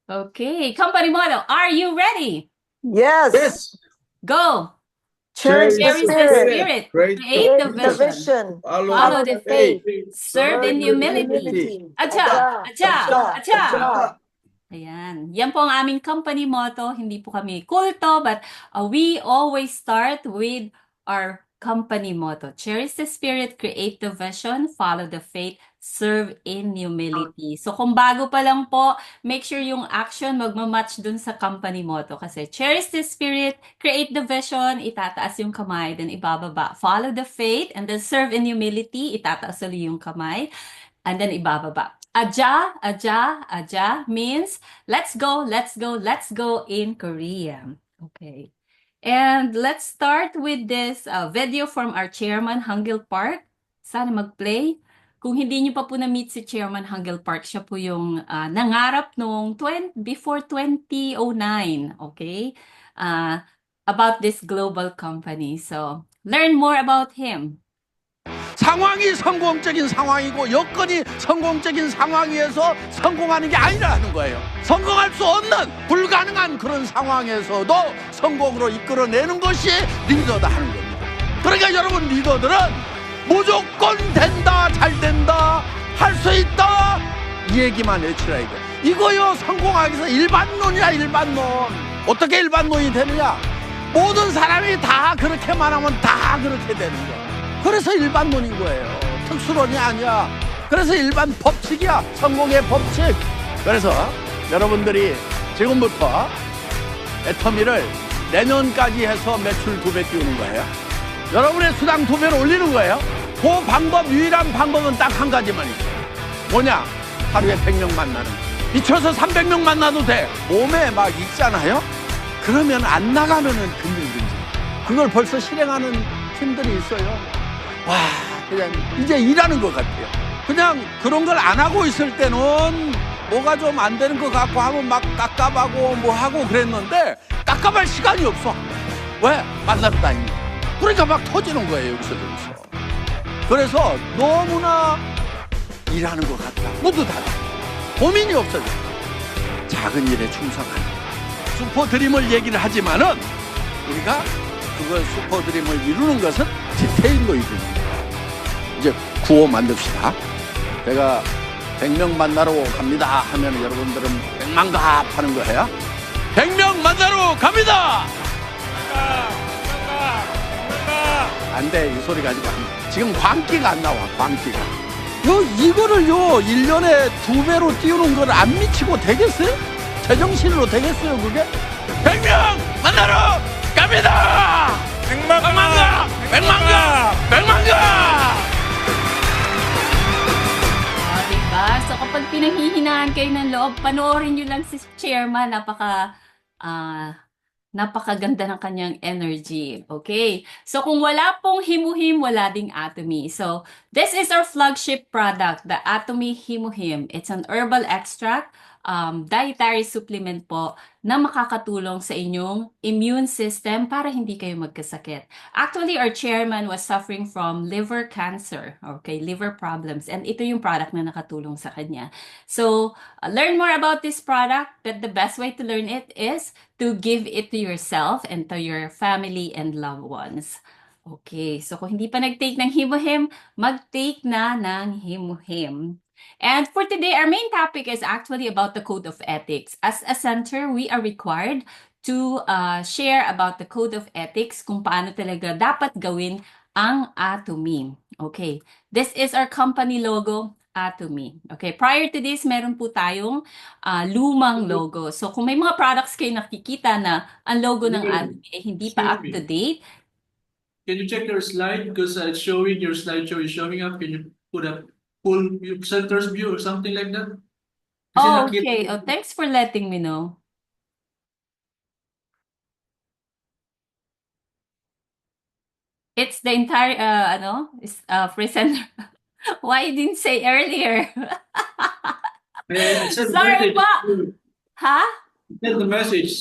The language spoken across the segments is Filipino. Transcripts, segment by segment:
Okay, company motto. Are you ready? Yes. Yes. Go. Cherish the Cherish the spirit. spirit. Create Create the Create the vision. vision. Follow the faith. Serve in humility. Humility. Acha, acha, acha. Acha. Ayan. Yan po ang aming company motto. Hindi po kami kulto, but we always start with our company motto. Cherish the spirit, create the vision, follow the faith, serve in humility. So kung bago pa lang po, make sure yung action magmamatch dun sa company motto. Kasi cherish the spirit, create the vision, itataas yung kamay, then ibababa. Follow the faith, and then serve in humility, itataas ulit yung kamay, and then ibababa. Aja, aja, aja means let's go, let's go, let's go in Korean. Okay. And let's start with this video from our chairman, Hangil Park. Sana mag-play. Kung hindi nyo pa po na-meet si Chairman Hangil Park, siya po yung nangarap nung before 2009, okay? About this global company. So, learn more about him. 상황이 성공적인 상황이고 여건이 성공적인 상황에서 성공하는 게 아니라는 거예요. 성공할 수 없는 불가능한 그런 상황에서도 성공으로 이끌어내는 것이 리더다 하는 겁니다. 그러니까 여러분 리더들은 무조건 된다, 잘 된다, 할 수 있다 이 얘기만 외치라 이거. 이거요 성공하기 위해서 일반론이야 일반론. 어떻게 일반론이 되느냐? 모든 사람이 다 그렇게만 하면 다 그렇게 되는 거야. 그래서 일반론인 거예요. 특수론이 아니야. 그래서 일반 법칙이야. 성공의 법칙. 그래서 여러분들이 지금부터 애터미를 내년까지 해서 매출 2배 띄우는 거예요. 여러분의 수당 2배로 올리는 거예요. 그 방법, 유일한 방법은 딱 한 가지만 있어요. 뭐냐? 하루에 100명 만나는 거. 미쳐서 300명 만나도 돼. 몸에 막 있잖아요. 그러면 안 나가면은 금일든지. 그걸 벌써 실행하는 팀들이 있어요. 와, 그냥 이제 일하는 것 같아요. 그냥 그런 걸 안 하고 있을 때는 뭐가 좀 안 되는 것 같고 하면 막 깝깝하고 뭐 하고 그랬는데 깝깝할 시간이 없어. 왜? 만나러 다니니까. 그러니까 막 터지는 거예요, 여기서 저기서. 그래서 너무나 일하는 것 같다. 모두 다 고민이 없어져. 작은 일에 충성하는 슈퍼드림을 얘기를 하지만은 우리가 그걸 슈퍼드림을 이루는 것은 디테일로 이루는 이제 구호 만듭시다. 제가 100명 만나러 갑니다 하면 여러분들은 100만갑 하는 거예요. 100명 만나러 갑니다. 안 돼, 이 소리가 아직 안 돼. 지금 광기가 안 나와, 광기가. 이거를요 1년에 2배로 띄우는 걸 안 미치고 되겠어요? 제정신으로 되겠어요 그게? 100명 만나러 갑니다. 100만갑! 100만갑! 100만갑! Diba? So kapag pinanghihinaan kayo ng loob, panoorin nyo lang si Chairman. Napakaganda ng kanyang energy. Okay? So kung wala pong Himuhim, wala ding Atomy. So this is our flagship product, the Atomy Himuhim. It's an herbal extract, dietary supplement po na makakatulong sa inyong immune system para hindi kayo magkasakit. Actually, our chairman was suffering from liver cancer, okay, liver problems, and ito yung product na nakatulong sa kanya. So, learn more about this product, but the best way to learn it is to give it to yourself and to your family and loved ones. Okay, so kung hindi pa nag-take ng Himuhim, mag-take na ng Himuhim. And for today, our main topic is actually about the code of ethics. As a center, we are required to share about the code of ethics, kung paano talaga dapat gawin ang Atomy. Okay, this is our company logo, Atomy. Okay, prior to this, meron po tayong lumang logo. So kung may mga products kayo nakikita na ang logo ng Atomy ay hindi pa up to date. Can you check your slide? Because it's showing, your slideshow is showing up. Can you put a full center's view or something like that? Kasi Oh, nakita- okay. Oh, thanks for letting me know. It's the entire, presenter. Why you didn't say earlier? I sent the Sorry message pa. to you. Huh? Send the message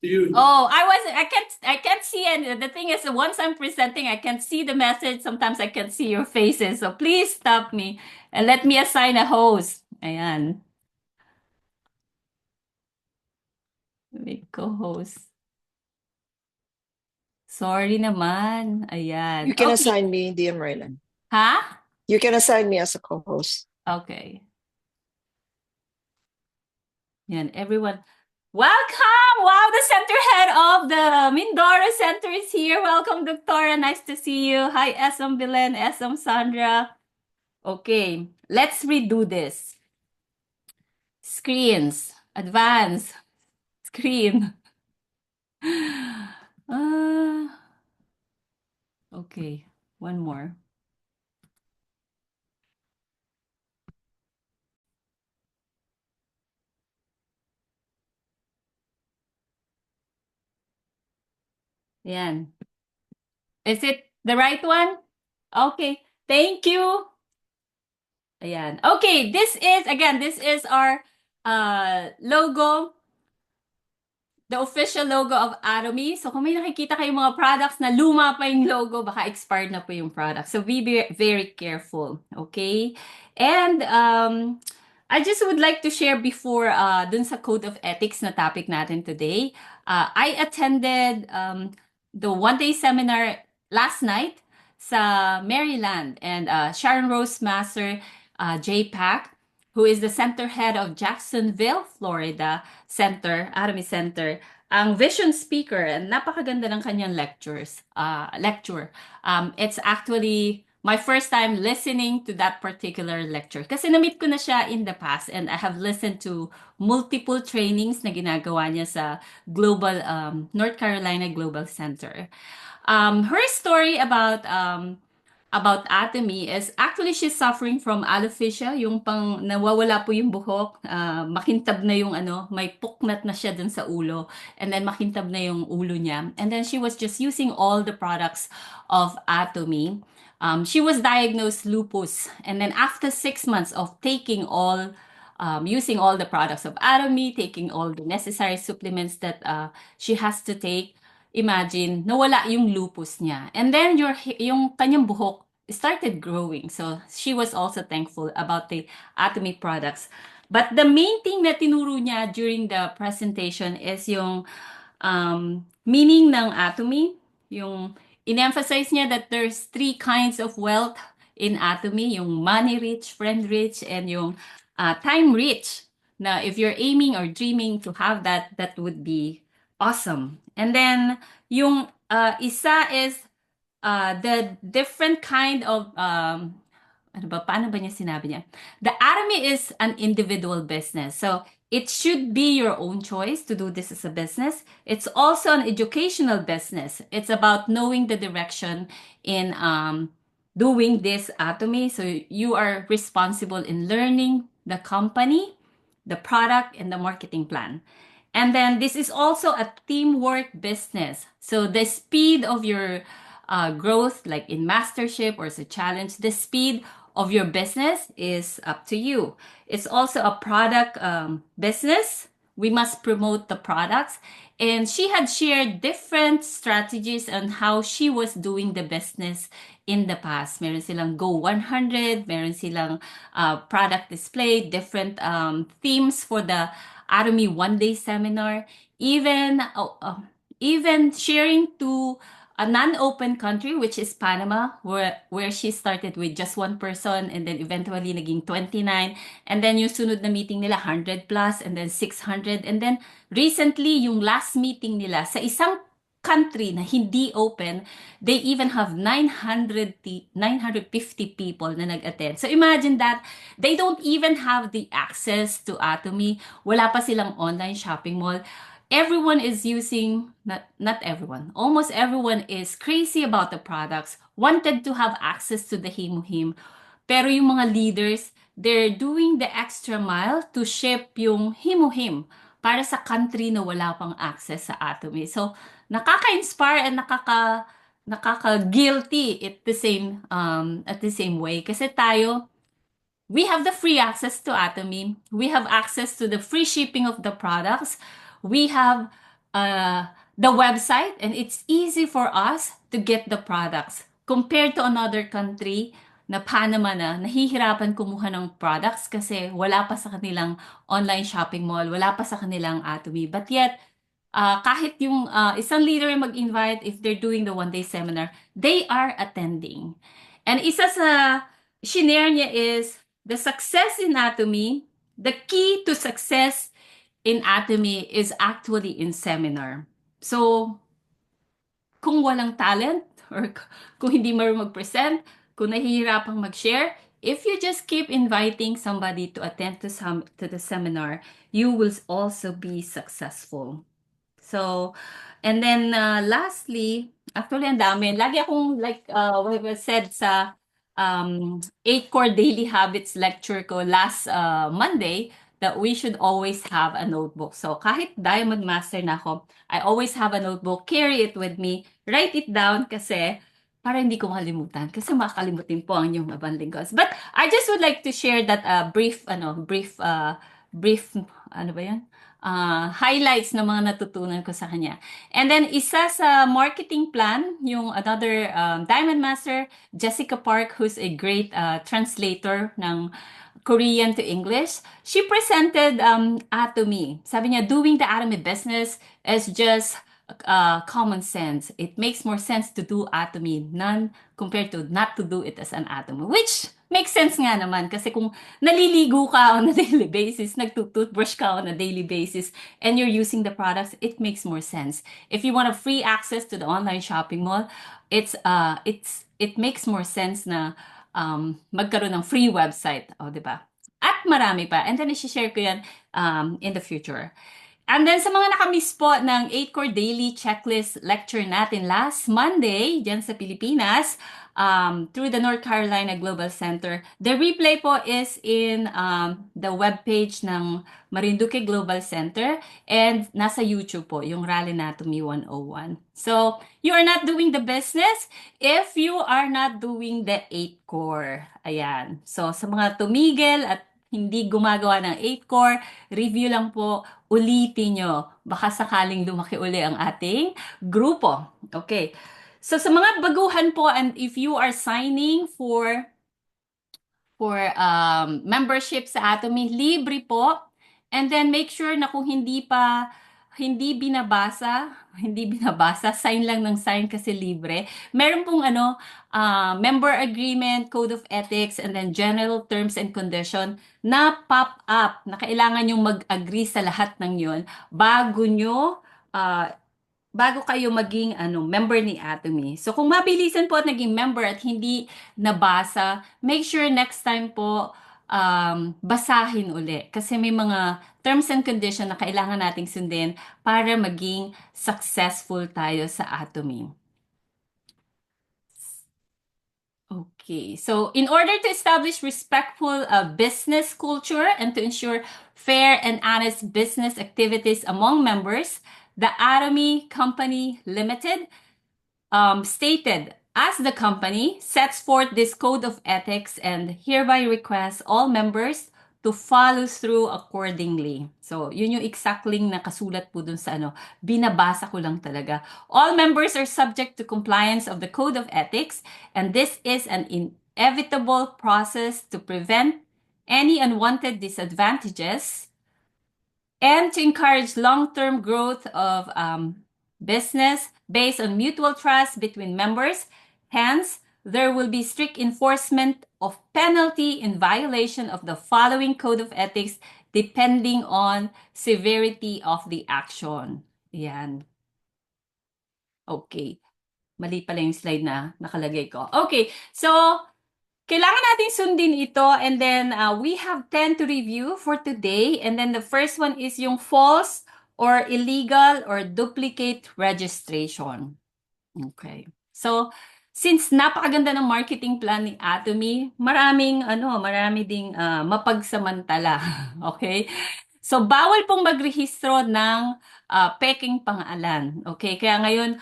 to you. Oh, I can't see it. The thing is, once I'm presenting, I can see the message. Sometimes I can see your faces. So please stop me and let me assign a host. Ayan. May co-host. Sorry naman. Ayan. You can Okay. assign me, DM Raylan. Ha? You can assign me as a co-host. Okay. Yan, everyone. Welcome! Wow, the center head of the Mindoro Center is here. Welcome, Doctora. Nice to see you. Hi, SM Belen, SM Sandra. Okay, let's redo this. Screens. Advance. Screen. Okay, one more. Yan. Is it the right one? Okay, thank you. Ayan. Okay, this is our logo, the official logo of Atomy. So kung may nakikita kayong mga products na luma pa yung logo, baka expired na po yung product. So be very careful, okay? And I just would like to share before dun sa code of ethics na topic natin today. I attended the one-day seminar last night sa Maryland, and Sharon Rose Master, JPAC, who is the center head of Jacksonville, Florida Center, Atomy Center, ang vision speaker, and napakaganda ng kanyang lecture. It's actually my first time listening to that particular lecture. Kasi na-meet ko na siya in the past, and I have listened to multiple trainings na ginagawa niya sa North Carolina Global Center. Her story about Atomy is actually she's suffering from alopecia, yung pang nawawala po yung buhok, makintab na yung may puknat na siya dun sa ulo, and then makintab na yung ulo niya. And then she was just using all the products of Atomy. She was diagnosed lupus, and then after 6 months of using all the products of Atomy, taking all the necessary supplements that she has to take, imagine, nawala yung lupus niya. And then yung kanyang buhok started growing. So she was also thankful about the Atomy products. But the main thing na tinuro niya during the presentation is yung meaning ng Atomy. Yung in-emphasize niya that there's 3 kinds of wealth in Atomy. Yung money rich, friend rich, and yung time rich. Na if you're aiming or dreaming to have that would be awesome. And then, yung isa is the different kind of, paano ba niya sinabi niya? The Atomy is an individual business. So, it should be your own choice to do this as a business. It's also an educational business. It's about knowing the direction in doing this Atomy. So, you are responsible in learning the company, the product, and the marketing plan. And then this is also a teamwork business. So the speed of your growth, like in mastership or as a challenge, the speed of your business is up to you. It's also a product business. We must promote the products. And she had shared different strategies on how she was doing the business in the past. Meron silang Go 100, meron silang product display, different themes for the Atomy one-day seminar, even sharing to a non-open country, which is Panama, where she started with just 1 person, and then eventually naging 29, and then yung sunod na meeting nila 100 plus, and then 600, and then recently yung last meeting nila sa isang country na hindi open, they even have 950 people na nag-attend. So imagine that they don't even have the access to Atomy. Wala pa silang online shopping mall. Everyone is using, not everyone, almost everyone is crazy about the products, wanted to have access to the Himuhim. Pero yung mga leaders, they're doing the extra mile to ship yung Himuhim para sa country na wala pang access sa Atomy. So, nakaka-inspire and nakaka-guilty at the same way. Kasi tayo, we have the free access to Atomy. We have access to the free shipping of the products. We have the website, and it's easy for us to get the products. Compared to another country na Panama na nahihirapan kumuha ng products kasi wala pa sa kanilang online shopping mall, wala pa sa kanilang Atomy. But yet, kahit yung isang leader yung mag-invite, if they're doing the one-day seminar, they are attending. And isa sa shinare niya is the success in Atomy, the key to success in Atomy is actually in seminar. So, kung walang talent or kung hindi marunong mag-present, kung nahihirapang mag-share, if you just keep inviting somebody to attend to the seminar, you will also be successful. So, and then lastly, actually ang dami. Lagi akong like what I said sa 8 Core Daily Habits lecture ko last Monday that we should always have a notebook. So kahit Diamond Master na ako, I always have a notebook, carry it with me, write it down kasi para hindi ko makalimutan. Kasi makakalimutin po ang inyong abanding goals. But I just would like to share that brief, ano ba yan? Highlights ng mga natutunan ko sa kanya. And then, isa sa marketing plan, yung another Diamond Master, Jessica Park, who's a great translator ng Korean to English, she presented Atomy. Sabi niya, doing the Atomy business is just common sense. It makes more sense to do Atomy none compared to not to do it as an Atomy, which makes sense nga naman kasi kung naliligo ka on a daily basis, nagtutoothbrush ka on a daily basis, and you're using the products, it makes more sense. If you want a free access to the online shopping mall, it makes more sense na magkaroon ng free website, o di ba? At marami pa. And then i-share ko yan in the future. And then sa mga nakamiss po ng 8 Core Daily Checklist lecture natin last Monday dyan sa Pilipinas through the North Carolina Global Center, the replay po is in the webpage ng Marinduque Global Center and nasa YouTube po, yung Rally Anatomy 101. So, you are not doing the business if you are not doing the 8 Core. Ayan. So, sa mga tumigil at hindi gumagawa ng 8 Core, review lang po, ulitin nyo. Baka sakaling lumaki uli ang ating grupo. Okay. So sa mga baguhan po, and if you are signing for membership sa Atomy, libre po. And then make sure na kung hindi binabasa, sign lang ng sign kasi libre. Meron pong member agreement, code of ethics, and then general terms and condition na pop up na kailangan yung mag-agree sa lahat ng yun bago kayo maging member ni Atomy. So kung mabilisan po at naging member at hindi nabasa, make sure next time po basahin uli. Kasi may mga terms and condition na kailangan nating sundin para maging successful tayo sa Atomy. Okay, so in order to establish respectful business culture and to ensure fair and honest business activities among members, the Atomy Company Limited stated, as the company sets forth this code of ethics and hereby requests all members to follow through accordingly. So, yun yung exactly nakasulat po dun sa binabasa ko lang talaga. All members are subject to compliance of the code of ethics, and this is an inevitable process to prevent any unwanted disadvantages and to encourage long-term growth of business based on mutual trust between members. Hence, there will be strict enforcement of penalty in violation of the following code of ethics depending on severity of the action. Yan. Okay. Mali pala yung slide na nakalagay ko. Okay. So, kailangan natin sundin ito, and then we have 10 to review for today. And then the first one is yung false or illegal or duplicate registration. Okay. So, since napakaganda ng marketing plan ni Atomy, marami ding mapagsamantala. Okay? So, bawal pong magrehistro ng peking pangalan. Okay? Kaya ngayon,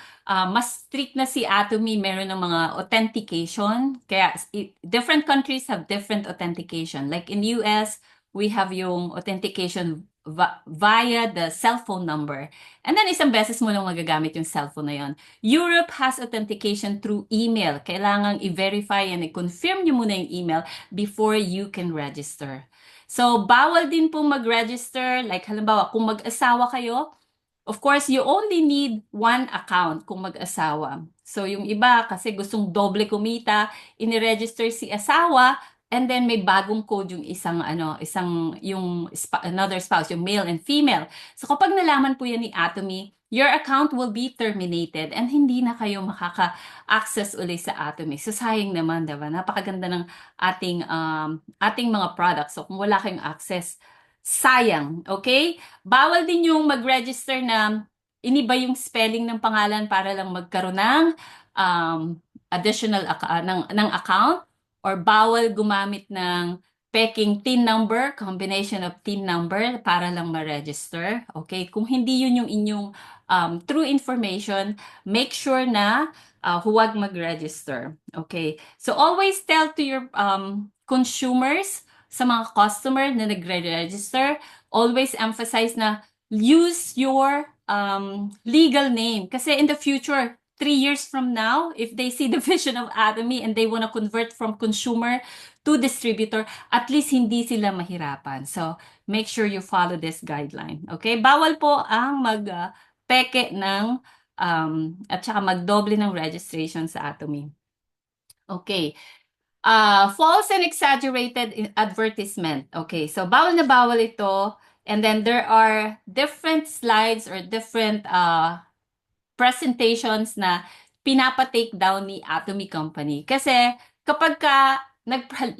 mas strict na si Atomy, meron ng mga authentication. Kaya different countries have different authentication. Like in US, we have yung authentication via the cell phone number. And then isang beses mo lang magagamit yung cellphone na yon. Europe has authentication through email. Kailangang i-verify and i-confirm nyo muna yung email before you can register. So, bawal din pong mag-register. Like halimbawa, kung mag-asawa kayo, Of course, you only need one account kung mag-asawa. So yung iba kasi gustong doble kumita, iniregister si asawa, and then may bagong code yung another spouse, yung male and female. So kapag nalaman po yan ni Atomy, your account will be terminated and hindi na kayo makaka-access uli sa Atomy. So sayang naman, diba? Napakaganda ng ating mga products. So kung wala kayong access, sayang, okay? Bawal din yung mag-register na iniba yung spelling ng pangalan para lang magkaroon ng additional ng account, or bawal gumamit ng peking TIN number, combination of TIN number para lang ma-register. Okay? Kung hindi yun yung inyong true information, make sure na huwag mag-register. Okay? So always tell to your consumers, sa mga customer na nagre-register, always emphasize na use your legal name. Kasi in the future, 3 years from now, if they see the vision of Atomy and they want to convert from consumer to distributor, at least hindi sila mahirapan. So, make sure you follow this guideline. Okay? Bawal po ang peke ng at saka magdoble ng registration sa Atomy. Okay. False and exaggerated advertisement. Okay, so bawal na bawal ito. And then there are different slides or different presentations na pinapa-take down ni Atomy Company. Kasi kapag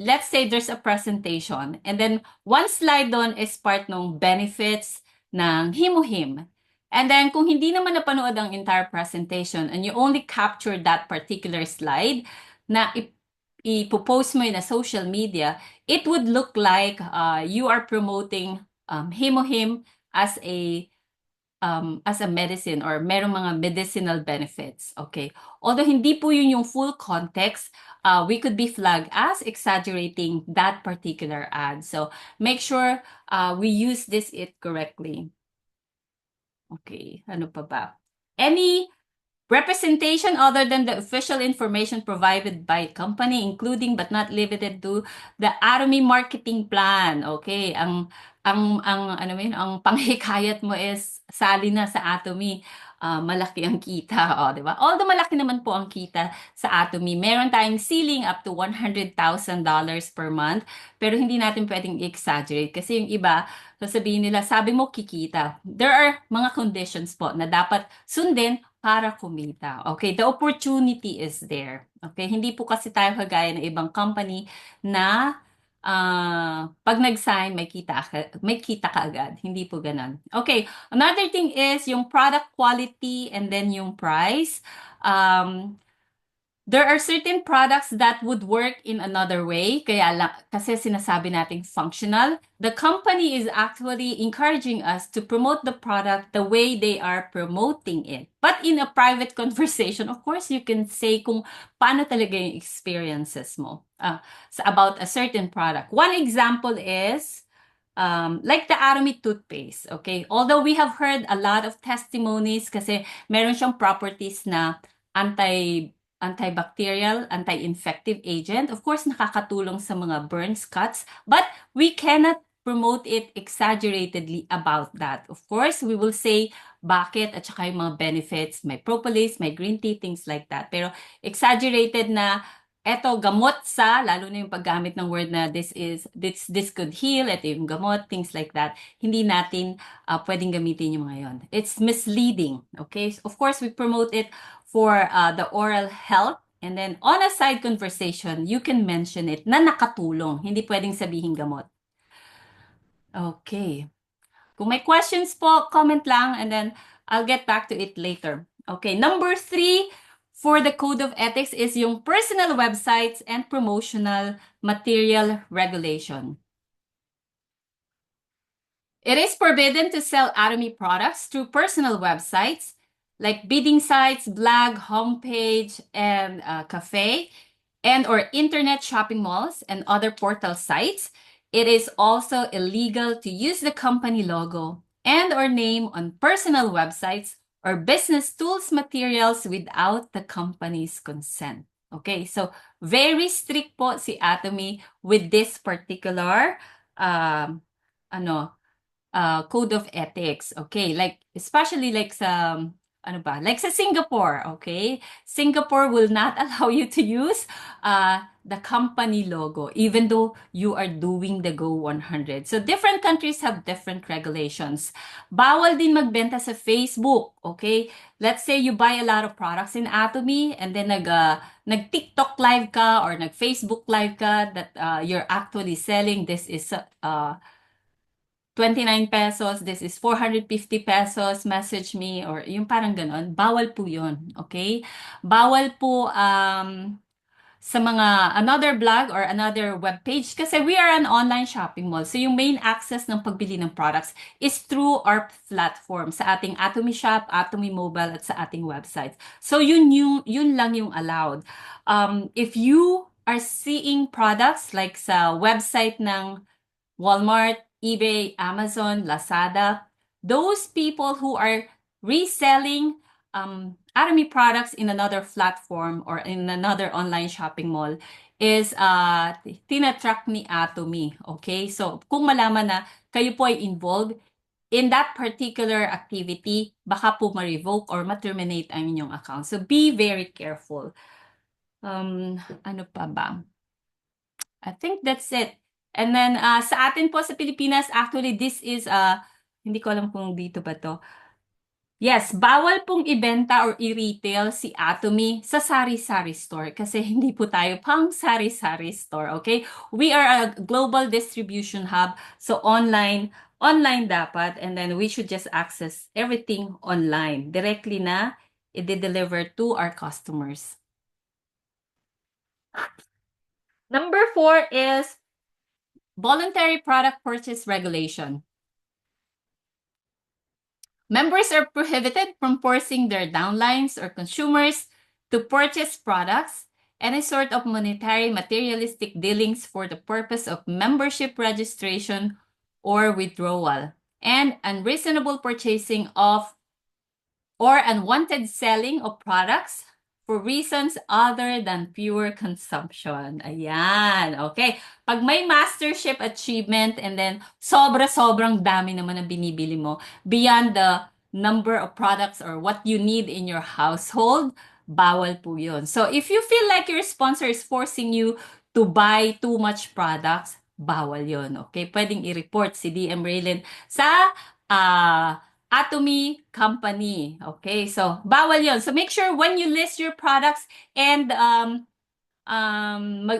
let's say there's a presentation and then one slide doon is part ng benefits ng Himuhim. And then kung hindi naman napanood ang entire presentation and you only capture that particular slide na ipopost mo na social media, it would look like you are promoting Himuhim as a medicine or merong mga medicinal benefits. Okay. Although hindi po yun yung full context, we could be flagged as exaggerating that particular ad. So make sure we use it correctly. Okay. Ano pa ba? Any representation other than the official information provided by company, including but not limited to the Atomy marketing plan. Okay, ang panghikayat mo is sali na sa Atomy. Malaki ang kita, di ba? Although malaki naman po ang kita sa Atomy, meron tayong ceiling up to $100,000 per month, pero hindi natin pwedeng exaggerate kasi yung iba, sasabihin nila, sabi mo kikita. There are mga conditions po na dapat sundin para kumita. Okay, the opportunity is there. Okay, hindi po kasi tayo kagaya ng ibang company na pag nag-sign, may kita ka agad. Hindi po ganun. Okay, another thing is yung product quality and then yung price. There are certain products that would work in another way, kasi sinasabi nating functional. The company is actually encouraging us to promote the product the way they are promoting it. But in a private conversation, of course, you can say kung paano talaga yung experiences mo about a certain product. One example is like the Atomy toothpaste. Okay, although we have heard a lot of testimonies kasi meron siyang properties na antibacterial, anti-infective agent. Of course, nakakatulong sa mga burns, cuts, but we cannot promote it exaggeratedly about that. Of course, we will say bakit at saka yung mga benefits, may propolis, may green tea, things like that. Pero exaggerated na eto gamot lalo na yung paggamit ng word na this could heal, eto yung gamot, things like that. Hindi natin pwedeng gamitin yung mga yon. It's misleading, okay? Of course, we promote it for the oral health, and then on a side conversation, you can mention it na nakatulong. Hindi pwedeng sabihin gamot. Okay. Kung may questions po, comment lang, and then I'll get back to it later. Okay, number 3 for the Code of Ethics is yung personal websites and promotional material regulation. It is forbidden to sell Atomy products through personal websites like bidding sites, blog, homepage, and cafe, and or internet shopping malls and other portal sites. It is also illegal to use the company logo and or name on personal websites or business tools materials without the company's consent. Okay, so very strict po si Atomy with this particular code of ethics. Okay, like especially like sa like sa Singapore, okay? Singapore will not allow you to use the company logo even though you are doing the Go 100. So different countries have different regulations. Bawal din magbenta sa Facebook, okay? Let's say you buy a lot of products in Atomy and then nag-TikTok live ka or nag-Facebook live ka that you're actually selling this is 29 pesos, this is 450 pesos, message me, or yung parang ganon. Bawal po yun, okay? Bawal po sa mga another blog or another web page kasi we are an online shopping mall. So yung main access ng pagbili ng products is through our platform sa ating Atomy Shop, Atomy Mobile at sa ating website. So yun lang yung allowed. If you are seeing products like sa website ng Walmart, eBay, Amazon, Lazada, those people who are reselling Atomy products in another platform or in another online shopping mall is tinatrack ni Atomy. Okay? So, kung malaman na kayo po ay involved in that particular activity, baka po ma-revoke or ma-terminate ang inyong account. So, be very careful. Ano pa ba? I think that's it. And then sa atin po sa Pilipinas, actually this is hindi ko alam kung dito ba to. Yes, bawal pong ibenta or i-retail si Atomy sa sari-sari store kasi hindi po tayo pang sari-sari store, okay? We are a global distribution hub, so online dapat, and then we should just access everything online, directly na i-deliver to our customers. Number 4 is voluntary product purchase regulation. Members are prohibited from forcing their downlines or consumers to purchase products, any sort of monetary materialistic dealings for the purpose of membership registration or withdrawal, and unreasonable purchasing of or unwanted selling of products for reasons other than pure consumption. Ayan, okay. Pag may mastership achievement and then sobrang dami naman ang binibili mo, beyond the number of products or what you need in your household, bawal po yun. So if you feel like your sponsor is forcing you to buy too much products, bawal yun, okay? Pwedeng i-report si DM Raylin sa Atomy company. Okay, so bawal yon. So make sure when you list your products and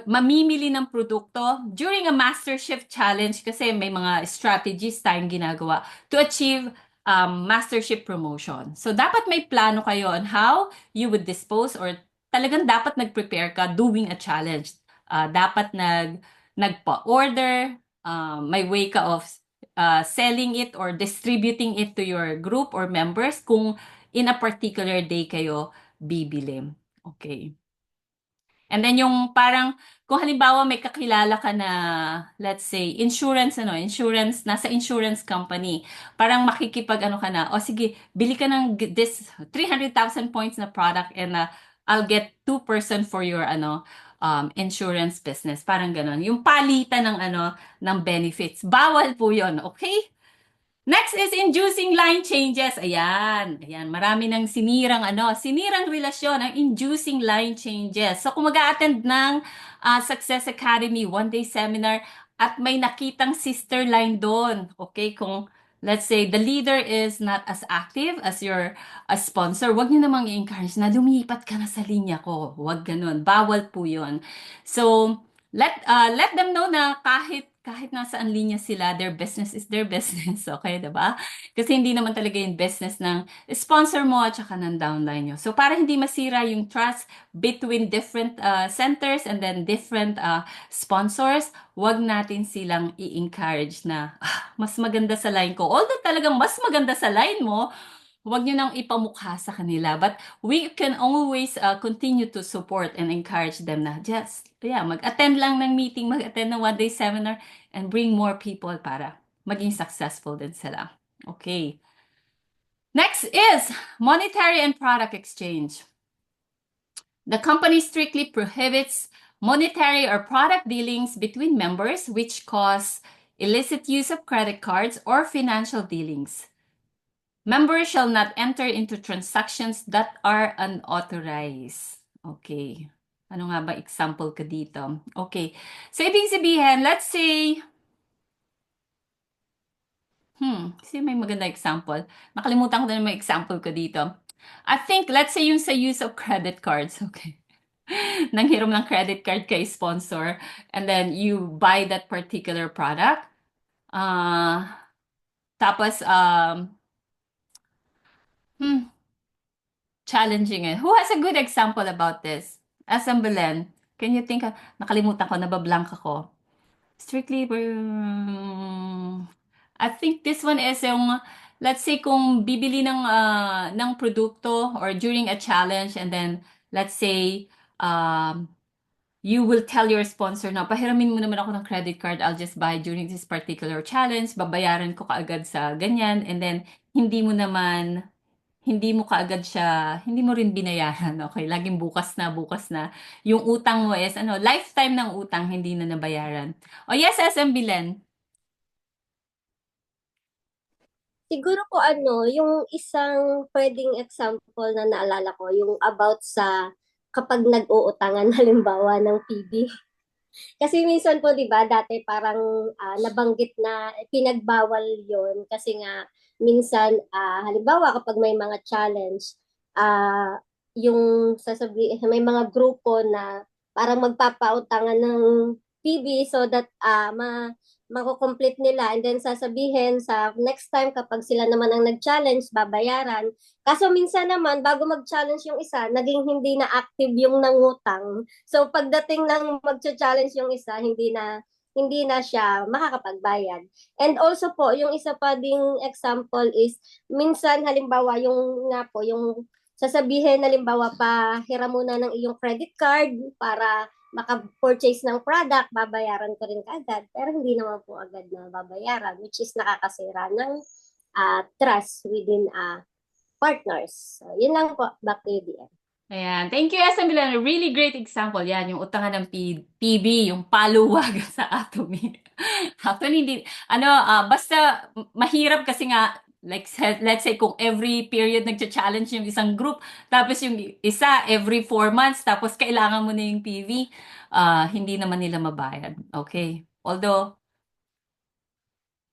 mamimili ng produkto during a MasterChef challenge kasi may mga strategies tayong ginagawa to achieve MasterChef promotion. So dapat may plano kayo on how you would dispose or talagang dapat nag-prepare ka doing a challenge. Dapat nagpa-order, may way ka of selling it or distributing it to your group or members kung in a particular day kayo bibili. Okay. And then yung parang, kung halimbawa may kakilala ka na, let's say, insurance, nasa insurance company, parang makikipag ka na, o sige, bili ka ng this 300,000 points na product and I'll get 2% for your insurance business. Parang ganon. Yung palitan ng benefits. Bawal po yun, okay? Next is inducing line changes. Ayan. Marami nang sinirang relasyon, ang inducing line changes. So kung mag-a-attend ng Success Academy one-day seminar at may nakitang sister line doon, okay, kung let's say the leader is not as active as your sponsor, wag niyo namang i-encourage na lumipat ka na sa linya ko. Wag ganun. Bawal po 'yon. So let them know na kahit nasaan linya sila, their business is their business, okay, diba? Kasi hindi naman talaga yung business ng sponsor mo at saka ng downline nyo. So para hindi masira yung trust between different centers and then different sponsors, wag natin silang i-encourage na mas maganda sa line ko. Although talagang mas maganda sa line mo, huwag nyo nang ipamukha sa kanila. But we can always continue to support and encourage them na just, mag-attend lang ng meeting, mag-attend ng one-day seminar, and bring more people para maging successful din sila. Okay. Next is monetary and product exchange. The company strictly prohibits monetary or product dealings between members which cause illicit use of credit cards, or financial dealings. Members shall not enter into transactions that are unauthorized. Okay. Ano nga ba example ka dito? Okay. So, ibig sabihin, let's say, kasi may maganda example. Nakalimutan ko na may example ko dito. I think, let's say yung sa use of credit cards. Okay. Nanghiram ng credit card kay sponsor and then you buy that particular product. Tapos, challenging eh. Who has a good example about this? Asam Belen, can you think of, nakalimutan ko, nabablank ako. Strictly, I think this one is yung, let's say kung bibili ng produkto or during a challenge and then, let's say, you will tell your sponsor na, pahiramin mo naman ako ng credit card, I'll just buy during this particular challenge, babayaran ko kaagad sa ganyan, and then, hindi mo kaagad siya, hindi mo rin binayaran, okay? Laging bukas na. Yung utang mo is, lifetime ng utang, hindi na nabayaran. O yes, SM Bilen. Siguro po yung isang pwedeng example na naalala ko, yung about sa kapag nag-uutangan halimbawa ng PB. Kasi minsan po 'di ba, dati parang nabanggit na pinagbawal 'yon kasi nga minsan halimbawa kapag may mga challenge, yung may mga grupo na parang magpapautangan ng PB so that mako-complete nila and then sasabihin sa next time kapag sila naman ang nag-challenge, babayaran. Kaso minsan naman, bago mag-challenge yung isa, naging hindi na active yung nangutang. So pagdating ng mag-challenge yung isa, hindi na siya makakapagbayad. And also po, yung isa pa ding example is, minsan halimbawa yung sasabihin halimbawa pa, hiram muna ng iyong credit card para maka-purchase ng product, babayaran ko rin kaagad. Pero hindi naman po agad na babayaran, which is nakakasira ng trust within partners. So, yun lang po. Back to you, DM. Ayan. Thank you, SM Bilen. Really great example. Yan, yung utangan ng PB, yung paluwag sa Atomy. Actually, hindi, basta mahirap kasi nga, like, let's say kung every period nagcha-challenge yung isang group, tapos yung isa every 4 months, tapos kailangan mo na yung PV, hindi naman nila mabayad. Okay? Although,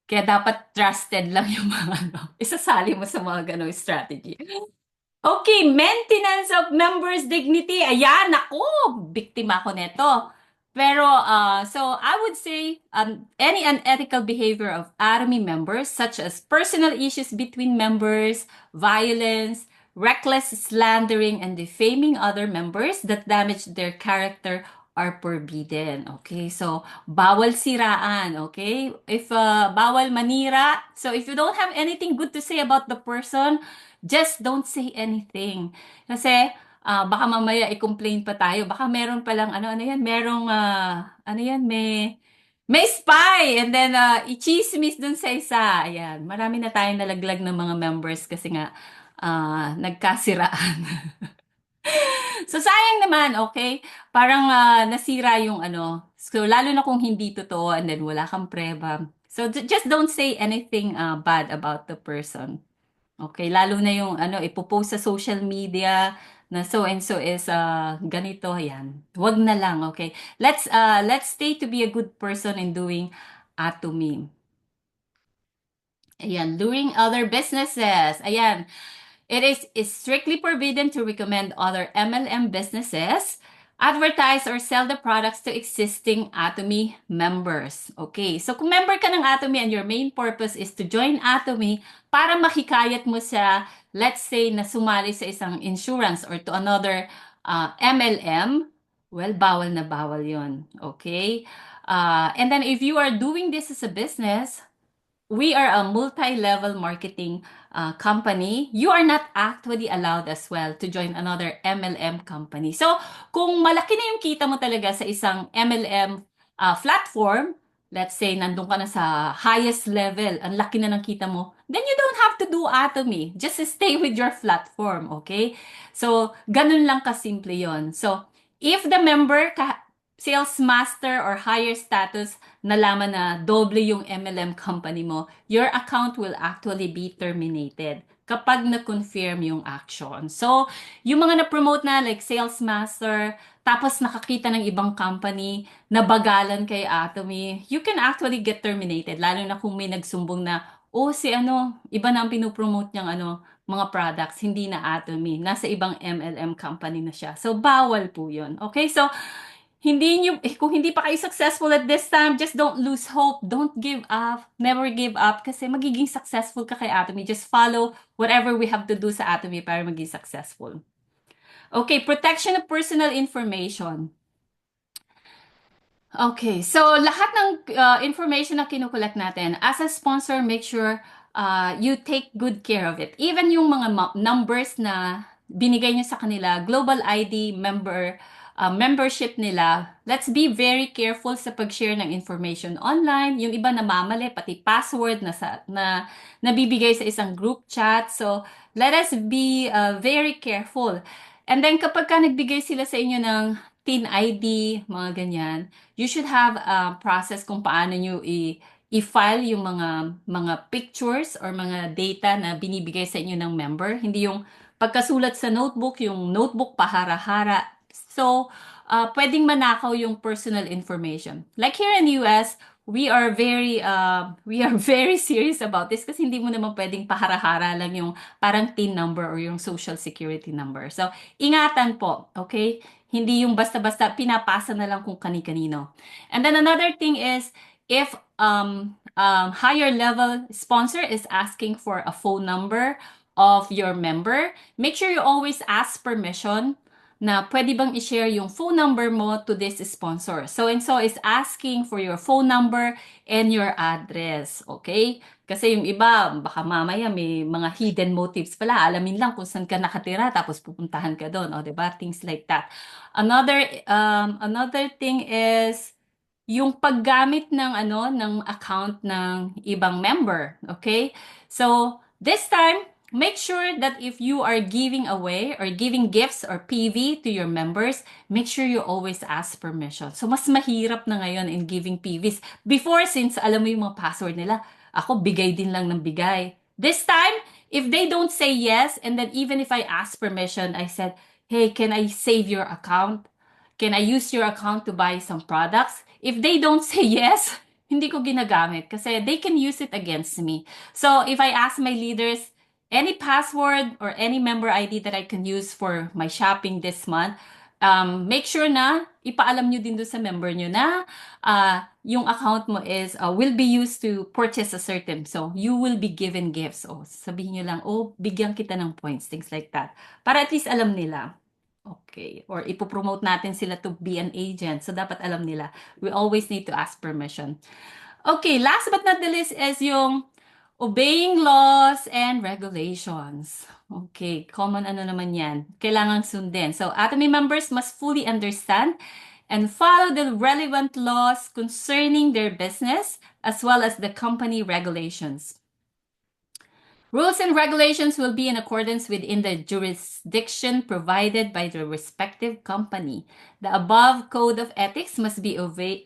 kaya dapat trusted lang yung mga isasali mo sa mga ganong strategy. Okay, maintenance of members' dignity. Ayan, ako, biktima ko neto. Pero, so I would say any unethical behavior of Atomy members, such as personal issues between members, violence, reckless slandering, and defaming other members that damage their character are forbidden. Okay, so bawal siraan. Okay, if bawal manira. So if you don't have anything good to say about the person, just don't say anything. Kasi baka mamaya i-complain pa tayo. Baka meron palang merong may spy and then i-chismis dun sa isa. Ayan, marami na tayong nalaglag ng mga members kasi nga nagkasiraan. So sayang naman, okay? Parang nasira yung So lalo na kung hindi totoo and then wala kang preba. So just don't say anything bad about the person. Okay, lalo na yung ipopost sa social media na so and so is ganito, yan. Wag na lang, okay? Let's stay to be a good person in doing Atomy. Ayan, during other businesses. Ayan. It is strictly forbidden to recommend other MLM businesses, advertise or sell the products to existing Atomy members. Okay, so kung member ka ng Atomy and your main purpose is to join Atomy para makikayat mo sa, let's say, na sumali sa isang insurance or to another MLM, well, bawal na bawal yon. Okay? And then if you are doing this as a business, we are a multi-level marketing company. You are not actually allowed as well to join another MLM company. So, kung malaki na yung kita mo talaga sa isang MLM platform, let's say nandun ka na sa highest level, ang laki na ng kita mo, then you don't have to do Atomy. Just stay with your platform, okay? So, ganun lang kasimple yon. So, if the member sales master or higher status, nalaman na doble yung MLM company mo, your account will actually be terminated kapag na-confirm yung action. So, yung mga na-promote na like sales master, tapos nakakita ng ibang company na bagalan kay Atomy, you can actually get terminated. Lalo na kung may nagsumbong na, oh, si ano, iba na ang pinopromote niyang ano, mga products, hindi na Atomy. Nasa ibang MLM company na siya. So, bawal po yun. Okay? So, kung hindi pa kayo successful at this time, just don't lose hope. Don't give up. Never give up kasi magiging successful ka kay Atomy. Just follow whatever we have to do sa Atomy para maging successful. Okay, protection of personal information. Okay, so lahat ng information na kinukulat natin, as a sponsor, make sure you take good care of it. Even yung mga numbers na binigay nyo sa kanila, global ID, membership nila, let's be very careful sa pag-share ng information online. Yung iba namamali, pati password na nabibigay sa isang group chat. So, let us be very careful. And then kapag ka nagbigay sila sa inyo ng TIN ID, mga ganyan, you should have a process kung paano nyo i-file yung mga pictures or mga data na binibigay sa inyo ng member. Hindi yung pagkasulat sa notebook, yung notebook pahara-hara. So, pwedeng manakaw yung personal information. Like here in US, we are very serious about this kasi hindi mo naman pwedeng pahara-hara lang yung parang TIN number or yung social security number. So, ingatan po, okay? Hindi yung basta-basta pinapasa na lang kung kani-kanino. And then another thing is, if higher level sponsor is asking for a phone number of your member, make sure you always ask permission na pwede bang i-share yung phone number mo to this sponsor. So-and-so is asking for your phone number and your address, okay? Kasi yung iba, baka mamaya may mga hidden motives pala. Alamin lang kung saan ka nakatira tapos pupuntahan ka doon, o diba? Things like that. Another thing is yung paggamit ng account ng ibang member, okay? So, this time, make sure that if you are giving away or giving gifts or PV to your members, make sure you always ask permission. So, mas mahirap na ngayon in giving PVs. Before, since alam mo yung mga password nila, ako bigay din lang ng bigay. This time, if they don't say yes, and then even if I ask permission, I said, hey, can I save your account? Can I use your account to buy some products? If they don't say yes, hindi ko ginagamit kasi they can use it against me. So, if I ask my leaders, any password or any member ID that I can use for my shopping this month, make sure na ipaalam nyo din doon sa member nyo na yung account mo will be used to purchase a certain. So, you will be given gifts. Sabihin nyo lang, bigyan kita ng points, things like that. Para at least alam nila. Okay. Or ipopromote natin sila to be an agent. So, dapat alam nila. We always need to ask permission. Okay. Last but not the least is yung obeying laws and regulations. Okay. Common naman yan. Kailangan sundin. So, Atomy members must fully understand and follow the relevant laws concerning their business as well as the company regulations. Rules and regulations will be in accordance within the jurisdiction provided by the respective company. The above code of ethics must be obeyed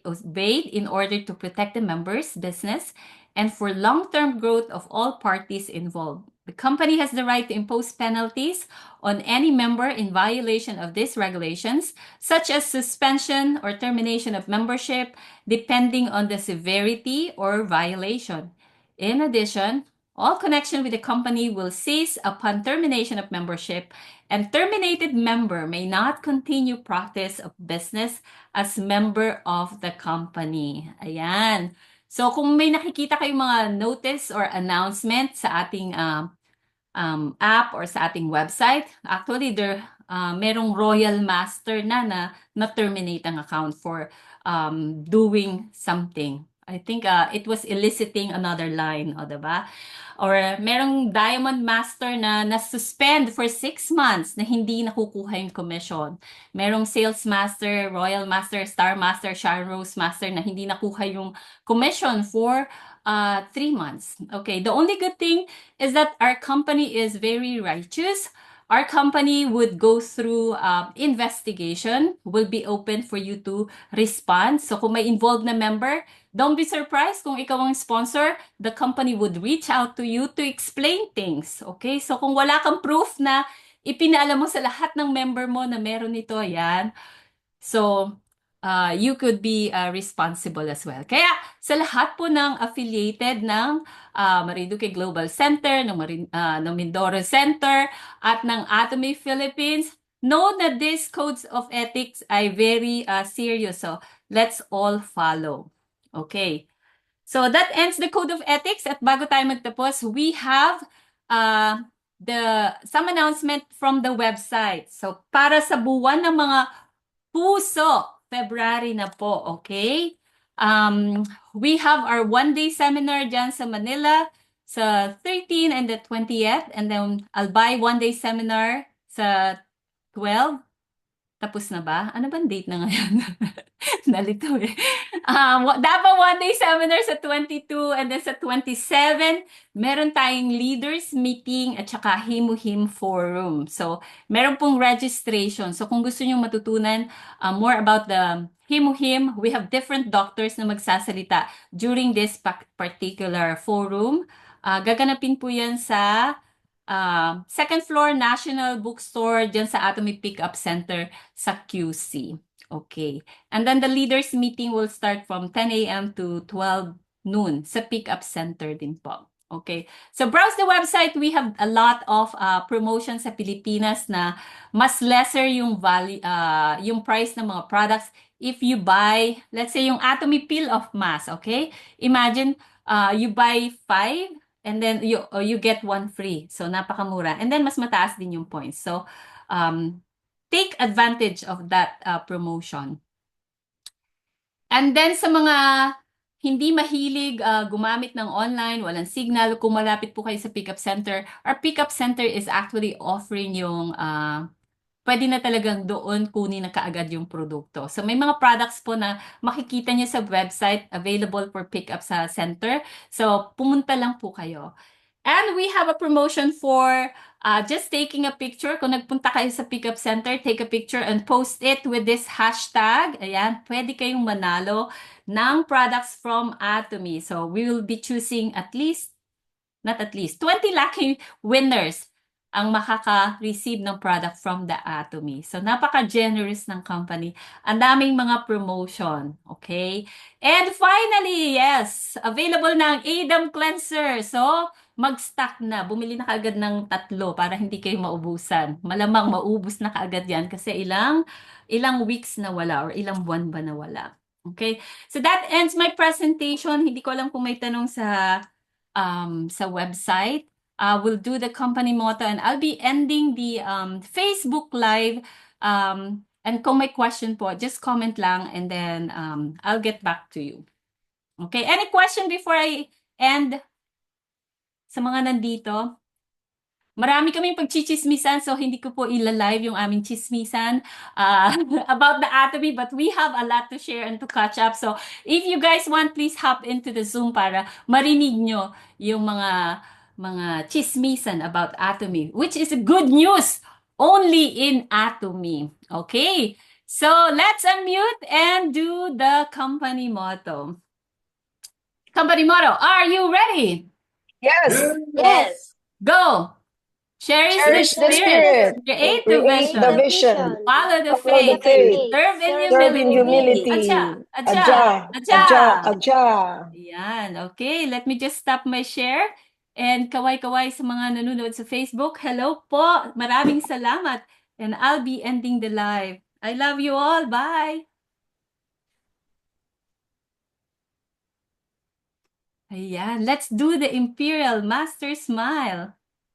in order to protect the members' business and for long-term growth of all parties involved. The company has the right to impose penalties on any member in violation of these regulations, such as suspension or termination of membership, depending on the severity or violation. In addition, all connection with the company will cease upon termination of membership, and terminated member may not continue practice of business as member of the company. Ayan. So, kung may nakikita kayong mga notice or announcement sa ating app or sa ating website, actually, merong Royal Master na terminate ang account for doing something. I think it was eliciting another line, diba? Or merong Diamond Master na suspend for 6 months na hindi nakukuha yung commission. Merong Sales Master, Royal Master, Star Master, Sharon Rose Master na hindi nakuha yung commission for 3 months. Okay, the only good thing is that our company is very righteous. our company would go through investigation, will be open for you to respond. So kung may involved na member, don't be surprised kung ikaw ang sponsor, the company would reach out to you to explain things. Okay? So kung wala kang proof na ipinaalam mo sa lahat ng member mo na meron ito, yan. So, you could be responsible as well. Kaya sa lahat po ng affiliated ng Marinduque Global Center, ng Mindoro Center, at ng Atomy Philippines, know that these codes of ethics ay very serious. So, let's all follow. Okay. So, that ends the code of ethics. At bago tayo magtapos, we have some announcement from the website. So, para sa buwan ng mga puso, February na po, okay? We have our one-day seminar dyan sa Manila sa 13 and the 20th, and then Albay one-day seminar sa 12. Tapos na ba? Ano bang date na ngayon? Nalito eh. Davao one-day seminar sa 22 and then sa 27, meron tayong leaders meeting at saka Himuhim forum. So, meron pong registration. So, kung gusto niyo matutunan more about the Himuhim, we have different doctors na magsasalita during this particular forum. Gaganapin po yan sa second floor National Bookstore dyan sa Atomy Pickup Center sa QC. Okay. And then the leaders meeting will start from 10 a.m. to 12 noon sa Pickup Center din po. Okay. So browse the website. We have a lot of promotions sa Pilipinas na mas lesser yung value, yung price ng mga products if you buy, let's say yung Atomy Peel of Mass, okay? Imagine you buy 5 and then you get 1 free. So napakamura. And then mas mataas din yung points. So take advantage of that promotion. And then sa mga hindi mahilig gumamit ng online, walang signal, kung malapit po kayo sa pickup center, our pickup center is actually offering yung pwede na talagang doon kunin na kaagad yung produkto. So may mga products po na makikita niyo sa website available for pickup sa center. So pumunta lang po kayo. And we have a promotion for just taking a picture. Kung nagpunta kayo sa pickup center, take a picture and post it with this hashtag. Ayan, pwede kayong manalo ng products from Atomy. So we will be choosing at least, not at least, 20 lucky winners ang makaka-receive ng product from the Atomy. So, napaka-generous ng company. Ang daming mga promotion. Okay? And finally, yes, available na ang Adam Cleanser. So, mag-stock na. Bumili na kaagad ng 3 para hindi kayo maubusan. Malamang maubos na kaagad yan kasi ilang weeks na wala or ilang buwan ba na wala. Okay? So, that ends my presentation. Hindi ko alam kung may tanong sa website. We'll do the company motto and I'll be ending the Facebook Live. And kung may question po, just comment lang and then I'll get back to you. Okay, any question before I end sa mga nandito? Marami kaming pagchichismisan, so hindi ko po ila-live yung aming chismisan about the Atomy, but we have a lot to share and to catch up. So if you guys want, please hop into the Zoom para marinig nyo yung mga chismisan about Atomy, which is good news only in Atomy. Okay, so let's unmute and do the company motto. Company motto, are you ready? Yes. Yes. Go! Cherish the spirit, create the vision, follow the faith, serve in humility. Adja. Yan, okay. Let me just stop my share. And kaway-kaway sa mga nanonood sa Facebook. Hello po. Maraming salamat. And I'll be ending the live. I love you all. Bye. Ayan. Let's do the Imperial Master Smile.